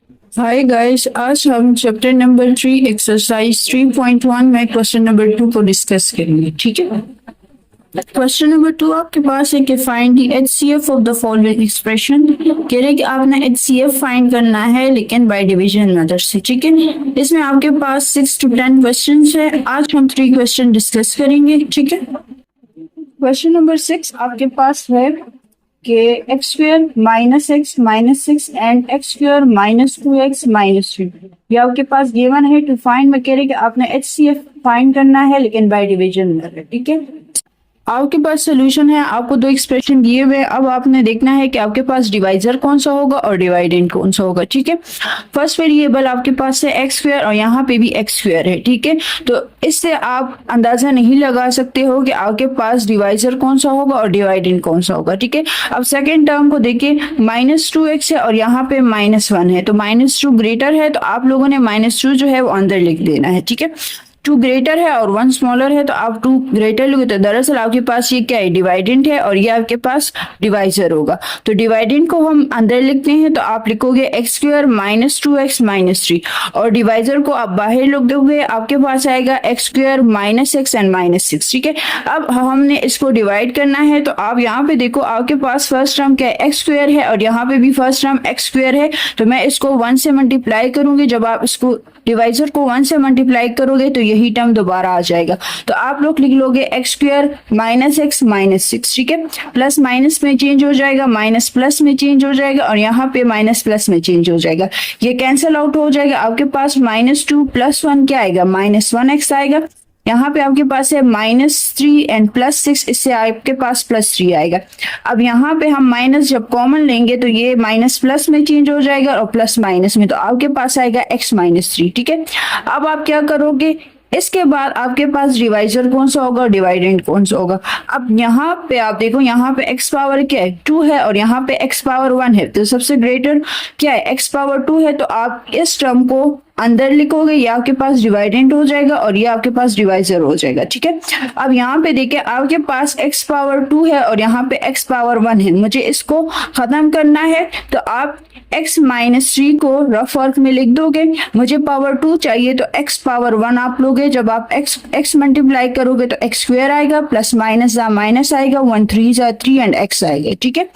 Hi guys, आज हम chapter number 3 exercise 3.1 में क्वेश्चन नंबर 2 को डिस्कस करेंगे। ठीक है। क्वेश्चन नंबर 2 आपके पास है कि find the HCF of the following expression. कह रहे कि आपने एचसीएफ फाइंड करना है लेकिन बाय डिवीजन मेथड से। ठीक है। इसमें आपके पास 6 to 10 क्वेश्चन है। आज हम 3 क्वेश्चन डिस्कस करेंगे। ठीक है। क्वेश्चन नंबर 6 आपके पास है कि x square minus six and x square minus 2x minus 3 ये आपके पास गिवन है। टू फाइंड में कह रहे कि आपने एचसीएफ फाइंड करना है लेकिन बाय डिवीजन मेथड। ठीक है। आपके पास सोल्यूशन है। आपको दो एक्सप्रेशन दिए हुए। अब आपने देखना है कि आपके पास डिवाइजर कौन सा होगा और डिवाइडेंड कौन सा होगा। ठीक है। फर्स्ट वेरिएबल आपके पास है एक्स स्क्वायर और यहाँ पे भी एक्स स्क्वायर है। ठीक है। तो इससे आप अंदाजा नहीं लगा सकते हो कि आपके पास डिवाइजर कौन सा होगा और डिवाइडेंड कौन सा होगा। ठीक है। अब सेकेंड टर्म को देखिए, -2x है और यहाँ पे -1 है, तो -2 ग्रेटर है, तो आप लोगों ने -2 जो है वो अंदर लिख देना है। ठीक है। 2 ग्रेटर है और 1 स्मॉलर है, तो आप 2 ग्रेटर लोगे तो दरअसल आपके पास ये क्या है, डिवाइडेंट है, और ये आपके पास डिवाइजर होगा। तो डिवाइडेंट को हम अंदर लिखते हैं, तो आप लिखोगे x square minus 2x minus 3, और डिवाइजर को आप बाहर लिख दोगे, आपके पास आएगा एक्स स्क्वायर -x एंड -6। ठीक है। अब हमने इसको डिवाइड करना है, तो आप यहाँ पे देखो आपके पास फर्स्ट टर्म क्या है, एक्स स्क्वायर है, और यहाँ पे भी फर्स्ट टर्म एक्स स्क्वायर है, तो मैं इसको 1 से मल्टीप्लाई करूंगी। जब आप इसको डिवाइजर को 1 से मल्टीप्लाई करोगे तो यही टर्म दोबारा आ जाएगा, तो आप लोग लिख लोगे एक्स स्क्वायर -x -6। ठीक है। प्लस माइनस में चेंज हो जाएगा, माइनस प्लस में चेंज हो जाएगा, और यहाँ पे माइनस प्लस में चेंज हो जाएगा, ये कैंसिल आउट हो जाएगा। आपके पास -2 + 1 क्या आएगा, -1x आएगा। यहाँ पे आपके पास है -3 एंड +6, इससे आपके पास +3 आएगा। अब यहाँ पे हम माइनस जब कॉमन लेंगे तो ये माइनस प्लस में चेंज हो जाएगा और प्लस माइनस में, तो आपके पास आएगा x -3। ठीक है। अब आप क्या करोगे, इसके बाद आपके पास डिवाइजर कौन सा होगा, डिवाइडेंड कौन सा होगा। अब यहाँ पे आप देखो, यहाँ पे x पावर क्या है, 2 है, और यहाँ पे x पावर 1 है, तो सबसे ग्रेटर क्या है, x पावर 2 है, तो आप इस टर्म को अंदर लिखोगे, ये आपके पास डिवाइडेंट हो जाएगा और ये आपके पास डिवाइजर हो जाएगा। ठीक है। अब यहाँ पे देखिए आपके पास x पावर 2 है और यहाँ पे x पावर 1 है, मुझे इसको खत्म करना है, तो आप x -3 को रफ वर्क में लिख दोगे। मुझे पावर 2 चाहिए, तो x पावर 1 आप लोगे। जब आप x मल्टीप्लाई करोगे तो x स्क्वायर आएगा, प्लस माइनस माइनस आएगा, 1 3 3 एंड x आएगा। ठीक है।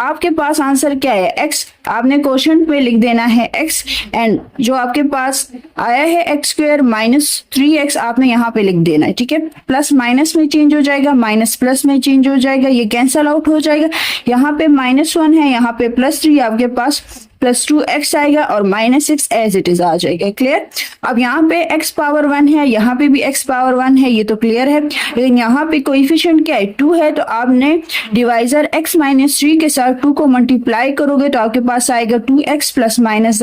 आपके पास आंसर क्या है, x। आपने क्वेश्चन पे लिख देना है x, एंड जो आपके पास आया है एक्स स्क्वायर -3x आपने यहाँ पे लिख देना है। ठीक है। प्लस माइनस में चेंज हो जाएगा, माइनस प्लस में चेंज हो जाएगा, ये कैंसल आउट हो जाएगा। यहाँ पे -1 है, यहाँ पे +3, आपके पास +2x आएगा, और -6 एज इट इज आ जाएगा। क्लियर। अब यहाँ पे x पावर 1 है, यहाँ पे भी x पावर 1 है, ये तो क्लियर है, लेकिन यहाँ पे कोएफिशिएंट क्या है, 2 है, तो आपने डिवाइजर x -3 के साथ 2 को मल्टीप्लाई करोगे तो आपके पास आएगा 2x प्लस माइनस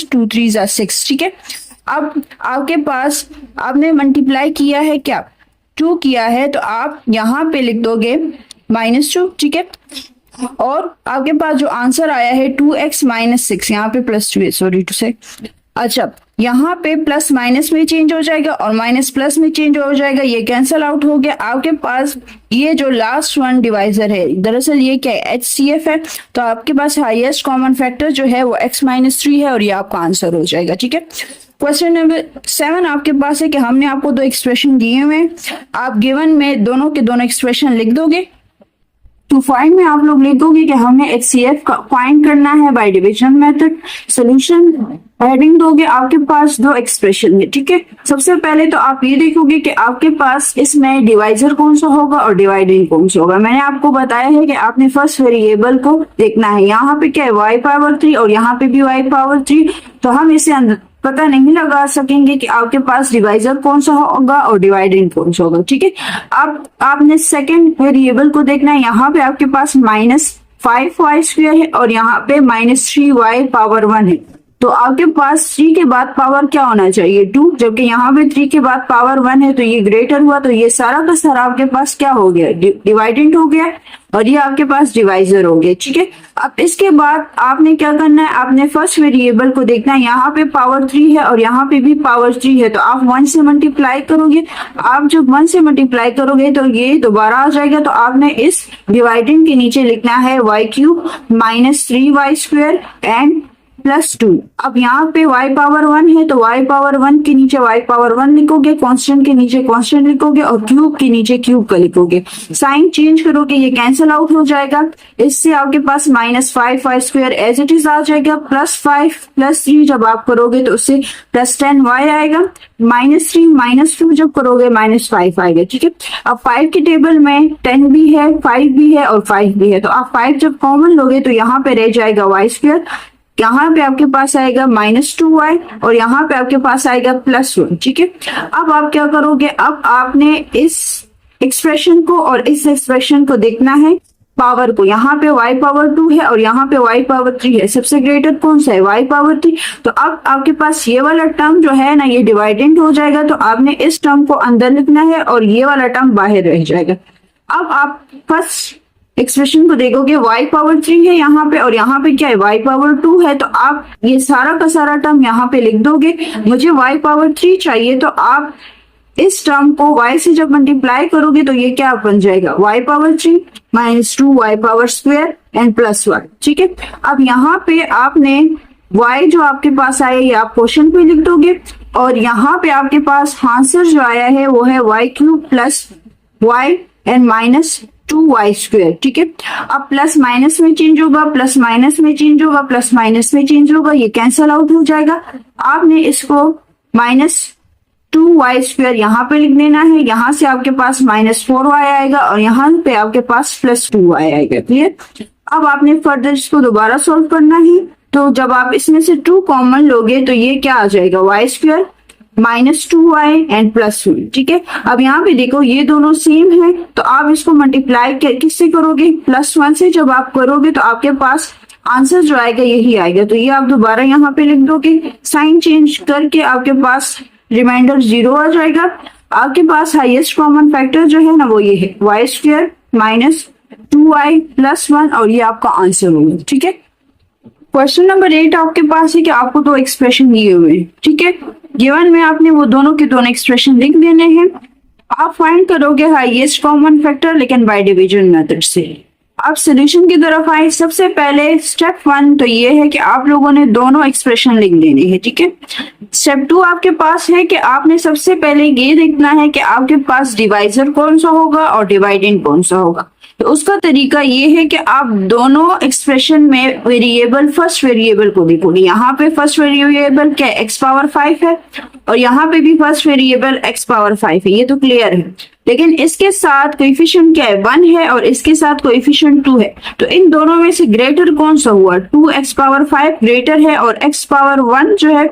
2 3 6। ठीक है। अब आपके पास आपने मल्टीप्लाई किया है क्या, 2 किया है, तो आप यहाँ पे लिख दोगे -2। ठीक है। और आपके पास जो आंसर आया है 2x -6, यहाँ पे +2 है, सॉरी टू से। अच्छा, यहाँ पे प्लस माइनस में चेंज हो जाएगा और माइनस प्लस में चेंज हो जाएगा, ये कैंसल आउट हो गया। आपके पास ये जो लास्ट वन डिवाइजर है, दरअसल ये क्या है, HCF है, तो आपके पास हाईएस्ट कॉमन फैक्टर जो है वो x -3 है, और ये आपका आंसर हो जाएगा। ठीक है। क्वेश्चन नंबर 7 आपके पास है कि हमने आपको दो एक्सप्रेशन दिए हुए हैं, आप गिवन में दोनों के दोनों एक्सप्रेशन लिख दोगे। टू फाइंड में आप लोग लिखोगे कि हमें HCF का फाइंड करना है by division method. Solution heading दोगे, आपके पास दो एक्सप्रेशन है। ठीक है। सबसे पहले तो आप ये देखोगे कि आपके पास इसमें डिवाइजर कौन सा होगा और डिवाइडेंड कौन सा होगा। मैंने आपको बताया है कि आपने फर्स्ट वेरिएबल को देखना है, यहाँ पे क्या है, y पावर 3 और यहाँ पे भी y पावर 3, तो हम इसे पता नहीं लगा सकेंगे कि आपके पास डिवाइजर कौन सा होगा और डिवाइडेंड कौन सा होगा। ठीक है। अब आपने सेकंड वेरिएबल को देखना है, यहाँ पे आपके पास -5y² है और यहाँ पे -3y पावर 1 है, तो आपके पास 3 के बाद पावर क्या होना चाहिए, 2, जबकि यहाँ पे 3 के बाद पावर 1 है, तो ये ग्रेटर हुआ, तो ये सारा का सारा आपके पास क्या हो गया, डिवाइडेंट हो गया, और ये आपके पास डिवाइजर हो गया। ठीक है। अब इसके बाद आपने क्या करना है, आपने फर्स्ट वेरिएबल को देखना है, यहाँ पे पावर 3 है और यहाँ पे भी पावर 3 है, तो आप 1 से मल्टीप्लाई करोगे। आप जब 1 से मल्टीप्लाई करोगे तो ये दोबारा आ जाएगा, तो आपने इस डिवाइडेंड के नीचे लिखना है y³ -3y² एंड +2। अब यहाँ पे y पावर 1 है तो y पावर 1 के नीचे y पावर 1 लिखोगे, कांस्टेंट के नीचे कांस्टेंट लिखोगे और क्यूब के नीचे क्यूब का लिखोगे। साइन चेंज करोगे, ये कैंसिल आउट हो जाएगा। इससे आपके पास -5 y square as it is आ जाएगा। +5 +3 जब आप करोगे तो उससे +10 y आएगा। -3 -2 जब करोगे -5 आएगा। ठीक है, अब 5 के टेबल में 10 भी है, 5 भी है और 5 भी है, तो आप 5 जब कॉमन लोगे तो यहाँ पे रह जाएगा y स्क्वायर, यहाँ पे आपके पास आएगा -2y और यहाँ पे आपके पास आएगा +1। ठीक है, अब आप क्या करोगे, अब आपने इस एक्सप्रेशन को और इस एक्सप्रेशन को देखना है पावर को। यहाँ पे y पावर 2 है और यहाँ पे y पावर 3 है, सबसे ग्रेटर कौन सा है, y पावर 3। तो अब आपके पास ये वाला टर्म जो है ना, ये डिवाइडेंट हो जाएगा, तो आपने इस टर्म को अंदर लिखना है और ये वाला टर्म बाहर रह जाएगा। अब आप फर्स्ट एक्सप्रेशन को देखोगे, y पावर 3 है यहाँ पे और यहाँ पे क्या है, y पावर 2 है, तो आप ये सारा का सारा टर्म यहाँ पे लिख दोगे। मुझे y पावर 3 चाहिए, तो आप इस टर्म को y से जब मल्टीप्लाई करोगे तो ये क्या बन जाएगा, y power 3 -2 y power square and +1। ठीक है, अब यहाँ पे आपने y जो आपके पास आया ये आप क्वेश्चन पे लिख दोगे और यहाँ पे आपके पास आंसर जो आया है वो है y³ + y and -2y square. ठीक है, अब प्लस माइनस में चेंज होगा, प्लस माइनस में चेंज होगा, प्लस माइनस में चेंज होगा, ये कैंसल आउट हो जाएगा। आपने इसको -2y स्क्वायर यहाँ पे लिख देना है, यहाँ से आपके पास -4y आएगा और यहाँ पे आपके पास +2y आएगा। क्लियर, अब आपने फर्दर इसको दोबारा सॉल्व करना है, तो जब आप इसमें से 2 कॉमन लोगे तो ये क्या आ जाएगा, y स्क्वायर -2y एंड +1। ठीक है, अब यहाँ पे देखो ये दोनों सेम है, तो आप इसको मल्टीप्लाई किससे करोगे, +1 से जब आप करोगे तो आपके पास आंसर जो आएगा यही आएगा, तो ये आप दोबारा यहाँ पे लिख दोगे। साइन चेंज करके आपके पास रिमाइंडर 0 आ जाएगा। आपके पास हाईएस्ट कॉमन फैक्टर जो है ना वो ये है, y स्क्वायर -2y +1 और ये आपका आंसर होगा। ठीक है, क्वेश्चन नंबर 8 आपके पास है कि आपको 2 एक्सप्रेशन दिए हुए हैं। ठीक है, गिवन में आपने वो दोनों के दोनों एक्सप्रेशन लिख देने हैं। आप फाइंड करोगे हाईएस्ट कॉमन फैक्टर, लेकिन बाय डिवीजन मेथड से। आप सोल्यूशन की तरफ आए, सबसे पहले स्टेप 1 तो ये है कि आप लोगों ने दोनों एक्सप्रेशन लिख देने हैं। ठीक है, स्टेप 2 आपके पास है कि आपने सबसे पहले ये देखना है कि आपके पास डिवाइजर कौन सा होगा और डिवाइडेंड कौन सा होगा। तो उसका तरीका ये है कि आप दोनों एक्सप्रेशन में वेरिएबल, फर्स्ट वेरिएबल को देखोगे। यहाँ पे फर्स्ट वेरिएबल क्या है, x पावर 5 है और यहाँ पे भी फर्स्ट वेरिएबल x पावर 5 है, ये तो क्लियर है। लेकिन इसके साथ कोएफिशिएंट क्या है, 1 है और इसके साथ कोएफिशिएंट 2 है, तो इन दोनों में से ग्रेटर कौन सा हुआ, 2x पावर 5 ग्रेटर है और x पावर 1 जो है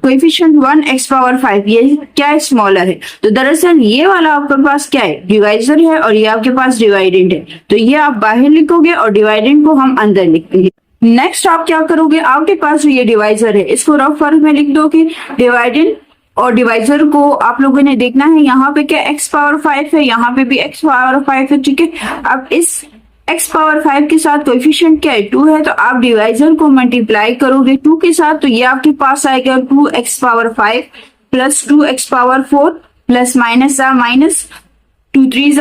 कोएफिशिएंट 1 x पावर 5 ये क्या है, स्मॉलर है। तो दरअसल ये वाला आपके पास क्या है, डिवाइजर है और ये आपके पास डिवाइडेंड है, तो ये आप बाहर लिखोगे और डिवाइडेंड को हम अंदर लिखते हैं। नेक्स्ट आप क्या करोगे, आपके पास ये डिवाइजर है, इसको रफ फॉर्म में लिख दोगे। डिवाइडेंड और डिवाइजर को आप लोगों ने देखना है, यहाँ पे क्या x पावर 5 है, यहाँ पे भी x पावर 5 है। ठीक है, अब इस x पावर 5 के साथ कोएफिशिएंट क्या है, 2 है, तो आप डिवाइजर को मल्टीप्लाई करोगे 2 के साथ, तो ये आपके पास आएगा 2x power 5 plus 2x power 4 plus minus 2 3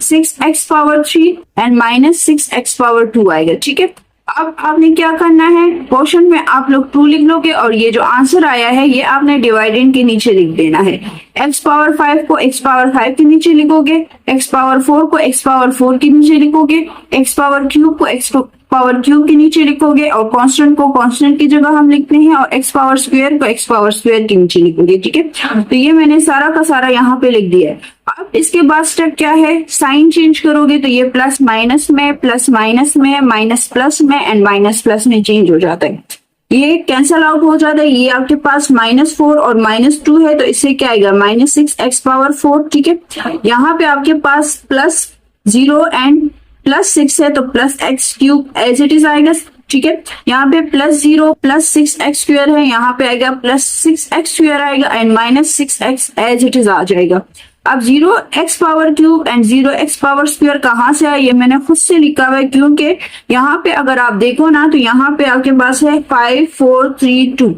6x power 3 and -6x power 2 आएगा। ठीक है, अब आपने क्या करना है, क्वेश्चन में आप लोग 2 लिख लोगे और ये जो आंसर आया है ये आपने डिवाइडेंड के नीचे लिख देना है। x पावर 5 को x पावर 5 के नीचे लिखोगे, x पावर 4 को x पावर 4 के नीचे लिखोगे, x पावर क्यूब को x पावर क्यूब के नीचे लिखोगे और कांस्टेंट को कांस्टेंट की जगह हम लिखते हैं और x पावर स्क्वायर को x पावर स्क्वायर के नीचे लिखोगे। ठीक है, तो ये मैंने सारा का सारा यहाँ पे लिख दिया है। अब इसके बाद स्टेप क्या है, साइन चेंज करोगे तो ये प्लस माइनस में, प्लस माइनस में, माइनस प्लस में एंड माइनस प्लस में चेंज हो जाता है, ये कैंसल आउट हो जाता है। ये आपके पास -4 और -2 है, तो इससे क्या आएगा, -6x पावर 4। ठीक है, यहाँ पे आपके पास +0 एंड +6 है, तो +x³ एज इट इज आएगा। ठीक है, यहाँ पे +0 +6x स्क्वायर है, यहाँ पे आएगा +6x स्क्वायर आएगा and -6x as it is आ जाएगा। अब 0x power cube and 0x power square कहाँ से आया, ये मैंने खुद से लिखा हुआ है, क्योंकि यहाँ पे अगर आप देखो ना तो यहाँ पे आपके पास है 5 4 3 2।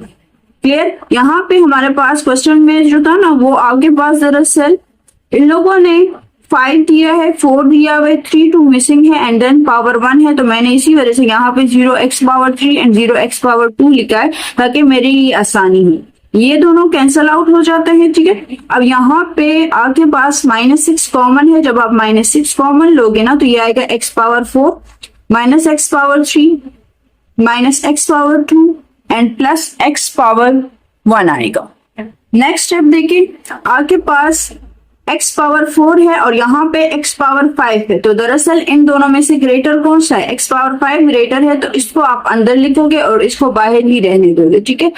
क्लियर, यहाँ पे हमारे पास क्वेश्चन में जो था ना वो आपके पास दरअसल इन लोगों ने 5 दिया है, 4 दिया हुआ है, 3 2 मिसिंग है एंड देन पावर 1 है, तो मैंने इसी वजह से यहाँ पे 0x power 3 and 0x power 2 लिखा है ताकि मेरी ये आसानी हो। ये दोनों कैंसल आउट हो जाते हैं, ठीक है। अब यहाँ पे आपके पास -6 कॉमन है, जब आप -6 कॉमन लोगे ना तो ये आएगा x power 4 -x power 3 -x power 2 and plus x power 1 आएगा। नेक्स्ट स्टेप देखिए, आपके पास x पावर 4 है और यहाँ पे x पावर 5 है, तो दरअसल इन दोनों में से ग्रेटर कौन सा है? x पावर 5 ग्रेटर है, तो इसको आप अंदर लिखोगे और इसको बाहर ही रहने दोगे, ठीक है।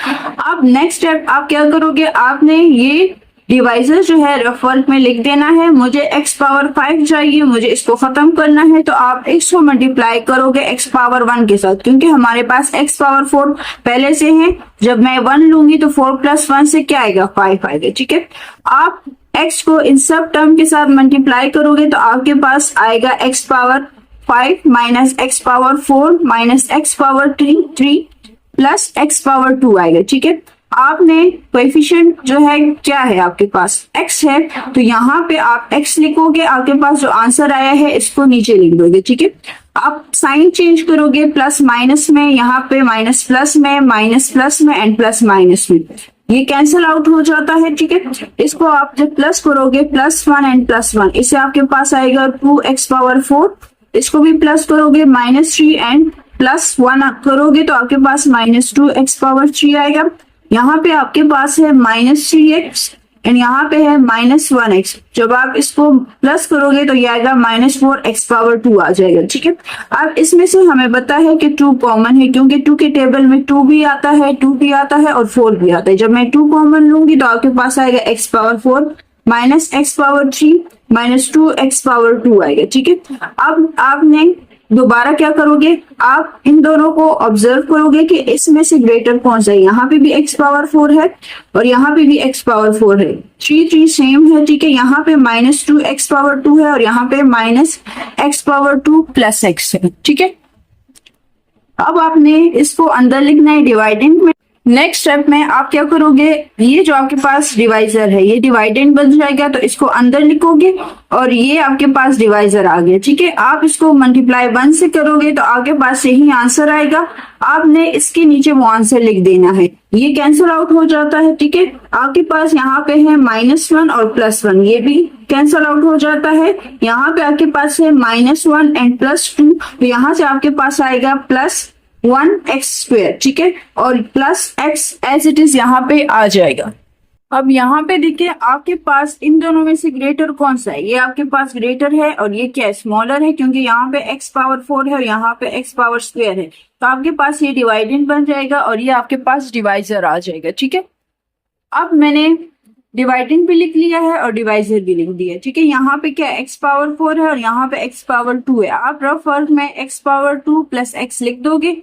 अब नेक्स्ट स्टेप आप क्या करोगे, आपने ये डिवाइजर जो है रफ वर्क में लिख देना है। मुझे x पावर 5 चाहिए, मुझे इसको खत्म करना है, तो आप इसको मल्टीप्लाई करोगे x पावर 1 के साथ, क्योंकि हमारे पास x पावर 4 पहले से है। जब मैं 1 लूंगी तो 4 + 1 से क्या आएगा? 5 आएगा, ठीक है। आप x को इन सब टर्म के साथ मल्टीप्लाई करोगे तो आपके पास आएगा x power 5 minus x power 4 minus x power 3 plus x power 2 आएगा, ठीक है। आपने कोएफिशिएंट जो है क्या है आपके पास? x है, तो यहाँ पे आप x लिखोगे, आपके पास जो आंसर आया है इसको नीचे लिख दोगे, ठीक है। आप साइन चेंज करोगे, प्लस माइनस में, यहाँ पे माइनस प्लस में एंड प्लस माइनस में, ये कैंसिल आउट हो जाता है, ठीक है। इसको आप जब प्लस करोगे +1 एंड +1, इससे आपके पास आएगा 2x पावर 4। इसको भी प्लस करोगे -3 एंड +1 करोगे तो आपके पास -2x पावर 3 आएगा। यहाँ पे आपके पास है -3x एंड यहाँ पे है -1x। जब आप इसको प्लस करोगे तो ये आएगा -4x पावर 2 आ जाएगा, ठीक है। अब इसमें से हमें पता है कि 2 कॉमन है, क्योंकि 2 के टेबल में 2 भी आता है, 2 भी आता है और 4 भी आता है। जब मैं 2 कॉमन लूंगी तो आपके पास आएगा x power 4 minus x power 3 minus 2x power 2 आएगा, ठीक है। अब आपने दोबारा क्या करोगे, आप इन दोनों को ऑब्जर्व करोगे कि इसमें से ग्रेटर कौन सा है। यहाँ पे भी x पावर 4 है और यहाँ पे भी x पावर 4 है, 3 सेम है, ठीक है। यहाँ पे -2x पावर 2 है और यहाँ पे -x पावर 2 प्लस x है, ठीक है। अब आपने इसको अंदर लिखना है डिवाइडेंड में। नेक्स्ट स्टेप में आप क्या करोगे, ये जो आपके पास डिवाइजर है ये डिवाइडेंड बन जाएगा, तो इसको अंदर लिखोगे और ये आपके पास डिवाइजर आ गया, ठीक है। आप इसको मल्टीप्लाई 1 से करोगे तो आपके पास यही आंसर आएगा। आपने इसके नीचे वो आंसर लिख देना है, ये कैंसिल आउट हो जाता है, ठीक है। आपके पास यहाँ पे है -1 और +1, ये भी कैंसिल आउट हो जाता है। यहाँ पे आपके पास है -1 एंड +2, तो यहाँ से आपके पास आएगा +1x², ठीक है, और +x एज इट इज यहाँ पे आ जाएगा। अब यहाँ पे देखिए आपके पास इन दोनों में से ग्रेटर कौन सा है? ये आपके पास ग्रेटर है और ये क्या स्मॉलर है, क्योंकि यहाँ पे x पावर 4 है और यहाँ पे x पावर स्क्वायर है, तो आपके पास ये डिवाइडेंड बन जाएगा और ये आपके पास डिवाइजर आ जाएगा, ठीक है। अब मैंने डिवाइडेंड भी लिख लिया है और डिवाइजर भी लिख दिया, ठीक है। यहाँ पे क्या x पावर 4 है और यहाँ पे x पावर 2 है। आप रफ वर्क में x पावर 2 प्लस x लिख दोगे,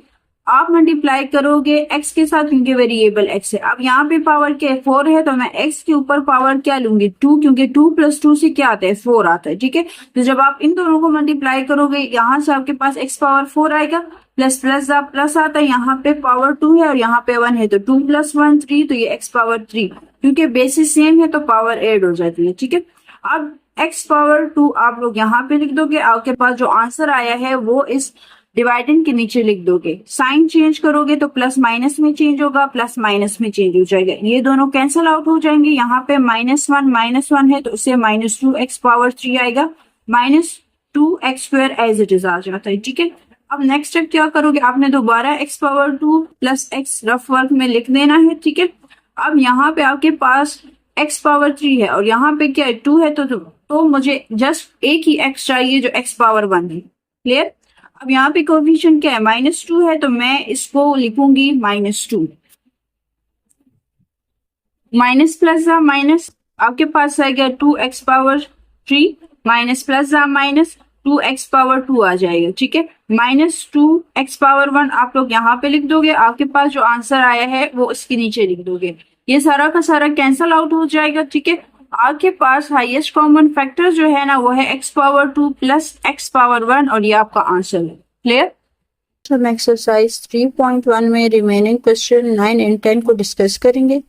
आप मल्टीप्लाई करोगे x के साथ, क्योंकि वेरिएबल x है। अब यहाँ पे पावर क्या है? 4 है, तो मैं x के ऊपर पावर क्या लूंगी? 2, क्योंकि 2 + 2 से क्या आता है? 4 आता है, ठीक है। तो जब आप इन दोनों को मल्टीप्लाई करोगे यहाँ से आपके पास x पावर 4 आएगा, प्लस प्लस प्लस आता है, यहाँ पे पावर 2 है और यहाँ पे 1 है, तो 2 + 1 3, तो ये x पावर 3, क्योंकि बेसिस सेम है तो पावर ऐड हो जाती है, ठीक है। अब x पावर 2 आप लोग यहाँ पे लिख दोगे, आपके पास जो आंसर आया है वो इस डिवाइडेंड के नीचे लिख दोगे। साइन चेंज करोगे तो प्लस माइनस में चेंज होगा, प्लस माइनस में चेंज हो जाएगा, ये दोनों कैंसिल आउट हो जाएंगे। यहाँ पे -1 है तो उससे -2x पावर 3 आएगा, -2x² एज इट इज आ जाता है, ठीक है। अब नेक्स्ट स्टेप क्या करोगे, आपने दोबारा x power 2 plus x rough work में लिख देना है, ठीक है। अब यहाँ पे आपके पास x पावर 3 है और यहाँ पे क्या है? 2 है, तो मुझे जस्ट एक ही x चाहिए जो x पावर 1 है, क्लियर। अब यहाँ पे कोएफिशिएंट क्या है? -2 है, तो मैं इसको लिखूंगी -2, माइनस प्लस माइनस आपके पास आएगा 2x power 3 minus plus minus 2x power 2 आ जाएगा, ठीक है। -2x पावर 1 आप लोग यहाँ पे लिख दोगे, आपके पास जो आंसर आया है वो इसके नीचे लिख दोगे, ये सारा का सारा कैंसल आउट हो जाएगा, ठीक है। आपके पास हाईएस्ट कॉमन फैक्टर जो है ना वो है x power 2 plus x power 1 और ये आपका आंसर है, क्लियर। हम एक्सरसाइज 3.1 में रिमेनिंग क्वेश्चन 9 एंड 10 को डिस्कस करेंगे।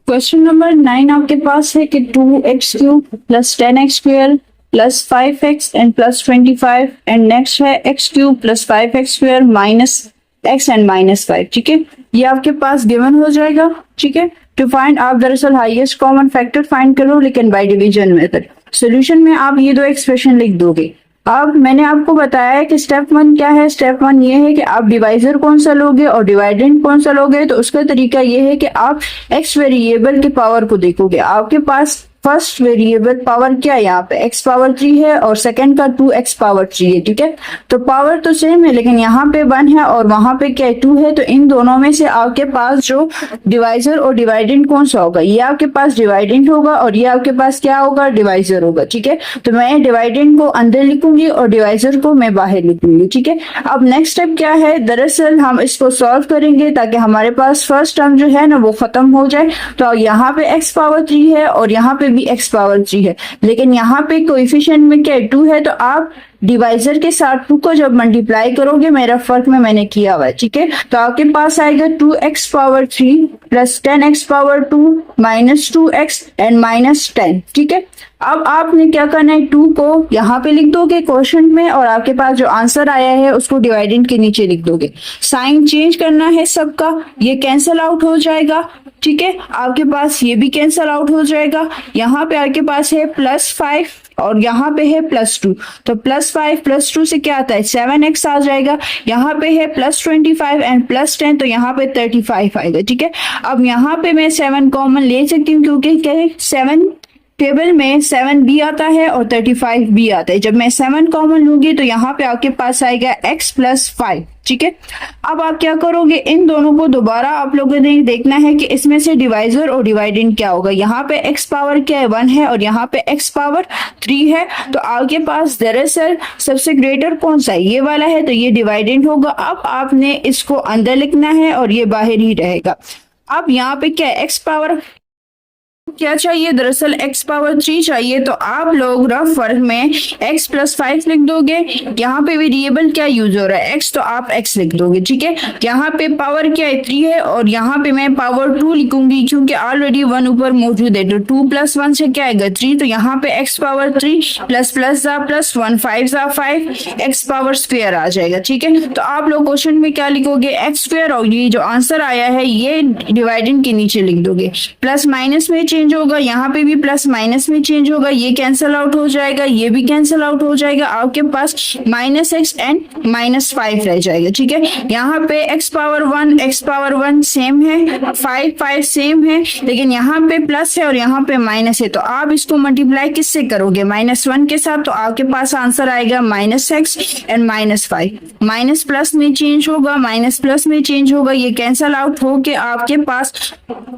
क्वेश्चन नंबर 9 आपके पास है कि 2x³ plus 10x² plus 5x and plus 25 and next है x cube plus 5x square minus x and minus 5। ठीक है, ये आपके पास गिवन हो जाएगा। ठीक है, टू फाइंड आप दरअसल हाईएस्ट कॉमन फैक्टर फाइंड करो लेकिन बाय डिवीजन मेथड। सॉल्यूशन में आप ये दो एक्सप्रेशन लिख दोगे। अब मैंने आपको बताया है कि स्टेप 1 क्या है। स्टेप 1 ये है कि आप डिवाइजर कौन सा लोगे और डिवाइडेंड कौन सा लोगे। तो उसका तरीका ये है कि आप x वेरिएबल के पावर को देखोगे। आपके पास फर्स्ट वेरिएबल पावर क्या है, यहाँ पे x पावर 3 है और सेकंड का 2x पावर 3 है। ठीक है, तो पावर तो सेम है लेकिन यहाँ पे 1 है और वहां पे क्या 2 है। तो इन दोनों में से आपके पास जो डिवाइजर और डिवाइडेंड कौन सा होगा, ये आपके पास डिवाइडेंड होगा और ये आपके पास क्या होगा, डिवाइजर होगा। ठीक है, तो मैं डिवाइडेंड को अंदर लिखूंगी और डिवाइजर को मैं बाहर लिखूंगी। ठीक है, अब नेक्स्ट स्टेप क्या है, दरअसल हम इसको सॉल्व करेंगे ताकि हमारे पास फर्स्ट टर्म जो है ना वो खत्म हो जाए। तो यहाँ पे x पावर 3 है और यहाँ पे भी x पावर 3 है लेकिन यहाँ पे कोएफिशिएंट में क्या 2 है। तो आप डिवाइजर के साथ 2 को जब मल्टीप्लाई करोगे, मेरा फर्क में मैंने किया हुआ है। ठीक है, तो आपके पास आएगा 2x power 3 plus 10x power 2 minus 2x and minus 10। ठीक है, अब आपने क्या करना है, 2 को यहाँ पे लिख दोगे क्वोशंट में और आपके पास जो आंसर आया है उसको डिवाइडेंड के नीचे लिख दोगे। साइन चेंज करना है सबका, ये कैंसल आउट हो जाएगा। ठीक है, आपके पास ये भी कैंसल आउट हो जाएगा। यहाँ पे आपके पास है +5 और यहाँ पे है +2। तो +5 +2 से क्या आता है 7x आ जाएगा। यहाँ पे है +25 एंड +10 तो यहाँ पे 35 आएगा। ठीक है, अब यहाँ पे मैं 7 कॉमन ले सकती हूँ क्योंकि क्या है 7 टेबल में 7 भी आता है और 35 भी आता है। जब मैं 7 कॉमन लूंगी तो यहाँ पे आपके पास आएगा x + 5। ठीक है, अब आप क्या करोगे, इन दोनों को दोबारा आप लोगों ने देखना है कि इसमें से डिवाइजर और डिवाइडेंड क्या होगा। यहाँ पे x पावर क्या है 1 है और यहाँ पे x पावर 3 है। तो आपके पास दरअसल सबसे ग्रेटर कौन सा है, ये वाला है, तो ये डिवाइडेंड होगा। अब आपने इसको अंदर लिखना है और ये बाहर ही रहेगा। अब यहाँ पे क्या है, x पावर क्या चाहिए, दरअसल x पावर 3 चाहिए। तो आप लोग रफ वर्क में x + 5 लिख दोगे। यहाँ पे वेरिएबल क्या यूज हो रहा है x, तो आप x लिख दोगे। ठीक है, यहाँ पे पावर क्या है 3 है और यहाँ पे मैं पावर 2 लिखूंगी क्योंकि ऑलरेडी 1 ऊपर मौजूद है। तो 2 + 1 से क्या आएगा 3। तो यहाँ पे x पावर 3 प्लस जा प्लस 1 5 जा 5 x पावर स्क्वायर आ जाएगा। ठीक है, तो आप लोग क्वेश्चन में क्या लिखोगे x स्क्वायर और ये जो आंसर आया है ये डिवाइडेंड के नीचे लिख दोगे। प्लस माइनस में चेंज होगा, यहाँ पे भी प्लस माइनस में चेंज होगा, ये कैंसिल आउट हो जाएगा, ये भी कैंसिल आउट हो जाएगा। आपके पास -x एंड -5 रह जाएगा। ठीक है, यहाँ पे x पावर 1 सेम है, 5 सेम है लेकिन यहाँ पे प्लस है और यहाँ पे माइनस है। तो आप इसको मल्टीप्लाई किससे करोगे, -1 के साथ। तो आपके पास आंसर आएगा -x एंड -5। माइनस प्लस में चेंज होगा, माइनस प्लस में चेंज होगा, ये कैंसिल आउट होके आपके पास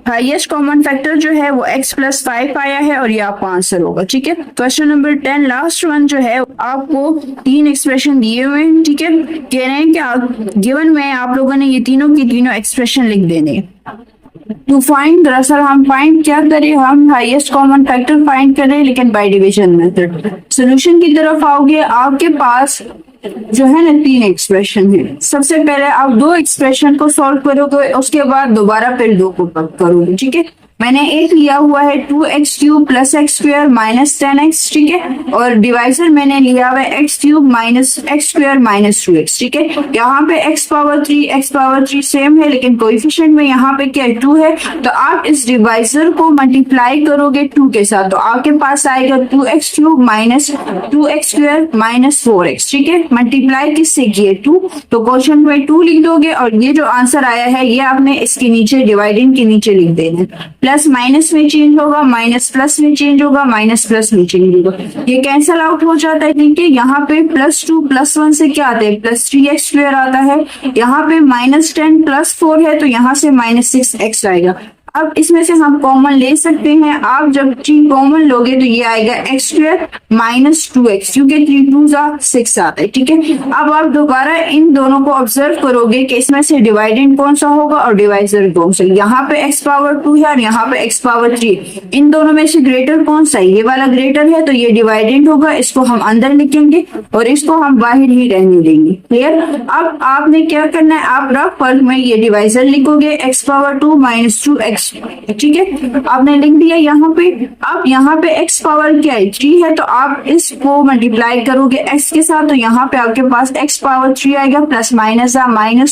हाईएस्ट कॉमन फैक्टर जो है वो x + 5 आया है और ये आपका आंसर होगा। ठीक है, क्वेश्चन नंबर 10 लास्ट वन जो है आपको 3 एक्सप्रेशन दिए हुए हैं। ठीक है, कह रहे हैं कि गिवन में आप लोगों ने ये तीनों की तीनों एक्सप्रेशन लिख देने। टू फाइंड, दरअसल हम फाइंड क्या करें, हम हाईएस्ट कॉमन फैक्टर फाइंड करें लेकिन बाय डिवीजन मेथड। सॉल्यूशन की तरफ आओगे, आपके पास जो है ना 3 एक्सप्रेशन है। सबसे पहले आप 2 एक्सप्रेशन को सॉल्व करोगे, उसके बाद दोबारा फिर 2 को करोगे। ठीक है, मैंने एक लिया हुआ है 2x³ + x² - 10x। ठीक है, और डिवाइजर मैंने लिया हुआ है x³ - x² - 2x। ठीक है, यहाँ पे x पावर 3 सेम है लेकिन कोएफिशिएंट में यहाँ पे क्या 2 है। तो आप इस डिवाइजर को मल्टीप्लाई करोगे 2 के साथ, तो आपके पास आएगा 2x³ - 2x² - 4x। ठीक है, मल्टीप्लाई किससे किए 2, तो क्वेश्चन में 2 लिख दोगे और ये जो आंसर आया है ये आपने इसके नीचे डिवाइडेंड के नीचे लिख देना। प्लस माइनस में चेंज होगा, माइनस प्लस में चेंज होगा, माइनस प्लस में चेंज होगा, ये कैंसल आउट हो जाता है। ठीक है, यहाँ पे +2 + 1 से क्या आता है +3x² आता है। यहाँ पे -10 + 4 है तो यहाँ से -6x आएगा। अब इसमें से हम कॉमन ले सकते हैं। आप जब 3 कॉमन लोगे तो ये आएगा x² - 2x क्योंकि 3 2 6 आता है। ठीक है, अब आप दोबारा इन दोनों को ऑब्जर्व करोगे कि इसमें से डिवाइडेंड कौन सा होगा और डिवाइजर कौन सा। यहाँ पे x पावर 2 है और यहाँ पे x पावर 3, इन दोनों में से ग्रेटर कौन सा है, ये वाला ग्रेटर है तो ये डिवाइडेंड होगा। इसको हम अंदर लिखेंगे और इसको हम बाहर ही रहने देंगे। क्लियर, अब आपने क्या करना है, आप रफ वर्क में ये डिवाइजर लिखोगे x पावर 2 - 2x एक्स, ठीक है। आपने लिख दिया यहाँ पे। अब यहाँ पे एक्स पावर क्या है, 3 है, तो आप इसको मल्टीप्लाई करोगे एक्स के साथ, तो यहाँ पे आपके पास एक्स पावर 3 आएगा, प्लस माइनस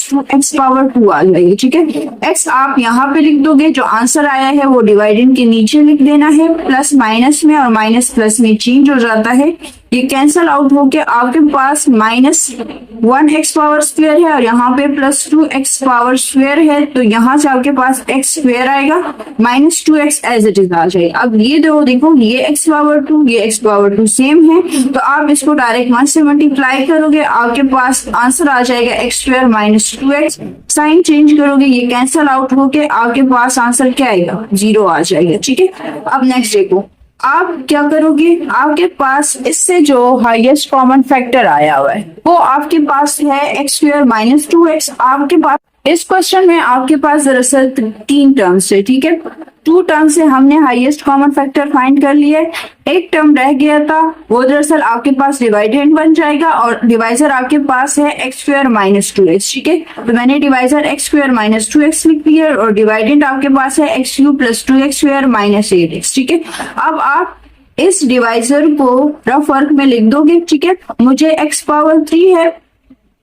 -2 एक्स पावर 2 आ जाएगी, ठीक है। एक्स आप यहाँ पे लिख दोगे, जो आंसर आया है वो डिवाइडेंड के नीचे लिख देना है, प्लस माइनस में और माइनस प्लस में चेंज हो जाता है, ये कैंसल आउट होके आपके पास -1 एक्स पावर स्क्वायर है और यहाँ पे +2 एक्स पावर स्क्वायर है, तो यहाँ से आपके पास एक्स स्क्वायर आएगा, -2 एक्स एज इट इज आ जाएगा। अब ये देखो ये एक्स पावर 2 ये एक्स पावर 2 सेम है, तो आप इसको डायरेक्ट 1 से मल्टीप्लाई करोगे, आपके पास आंसर आ जाएगा x square -2x। Sign change करोगे, ये कैंसल आउट होके आपके पास आंसर क्या आएगा, 0 आ जाएगा, ठीक है। अब नेक्स्ट देखो, आप क्या करोगे, आपके पास इससे जो हाईएस्ट कॉमन फैक्टर आया हुआ है वो आपके पास है एक्स स्क्वायर -2x। आपके पास इस क्वेश्चन में आपके पास दरअसल 3 टर्म्स है, ठीक है। 2 टर्म से हमने हाईएस्ट कॉमन फैक्टर फाइंड कर लिया है, एक टर्म रह गया था, वो दरअसल आपके पास डिवाइडेंड बन जाएगा और डिवाइजर आपके पास है एक्स स्क्वायर -2x, ठीक है। तो मैंने डिवाइजर एक्स स्क्वायर -2x लिख दिया और डिवाइडेंड आपके पास है x³ + 2x स्क्वायर -8x, ठीक है। अब आप इस डिवाइजर को रफ वर्क में लिख दोगे, ठीक है। मुझे x पावर 3 है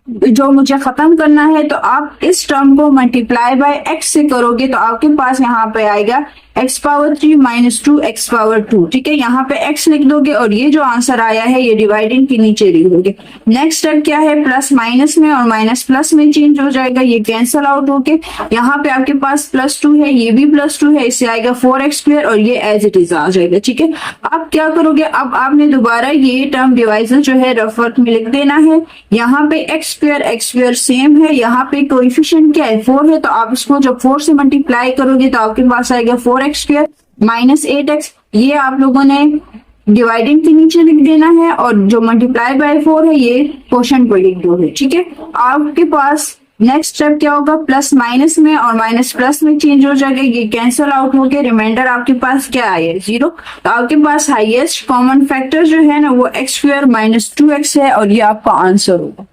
जो मुझे खत्म करना है, तो आप इस टर्म को मल्टीप्लाई बाय x से करोगे, तो आपके पास यहाँ पे आएगा x पावर 3 -2 x पावर 2, ठीक है। यहाँ पे x लिख दोगे और ये जो आंसर आया है ये डिवाइडेंड के नीचे लिख दोगे। नेक्स्ट स्टेप क्या है, प्लस माइनस में और माइनस प्लस में चेंज हो जाएगा, ये कैंसल आउट होके यहाँ पे आपके पास +2 है, ये भी +2 है, इससे आएगा 4x² और ये एज इट इज आ जाएगा, ठीक है। अब क्या करोगे, अब आपने दोबारा ये टर्म डिवाइजर जो है रफ वर्क में लिख देना है। यहाँ पे x² सेम है, यहाँ पे कोएफिशिएंट क्या है 4 है, तो आप इसको जब 4 से मल्टीप्लाई करोगे तो आपके पास आएगा 4x² -8x। ये आप लोगों ने डिवाइडेंड के नीचे लिख देना है और जो मल्टीप्लाई बाय 4 है ये क्वोशंट को लिख दो, ठीक है। आपके पास नेक्स्ट स्टेप क्या होगा, प्लस माइनस में और माइनस प्लस में चेंज हो जाएगा, ये कैंसल आउट होके रिमाइंडर आपके पास क्या आया, 0। तो आपके पास हाईएस्ट कॉमन फैक्टर जो है ना वो x² -2x है और ये आपका आंसर होगा।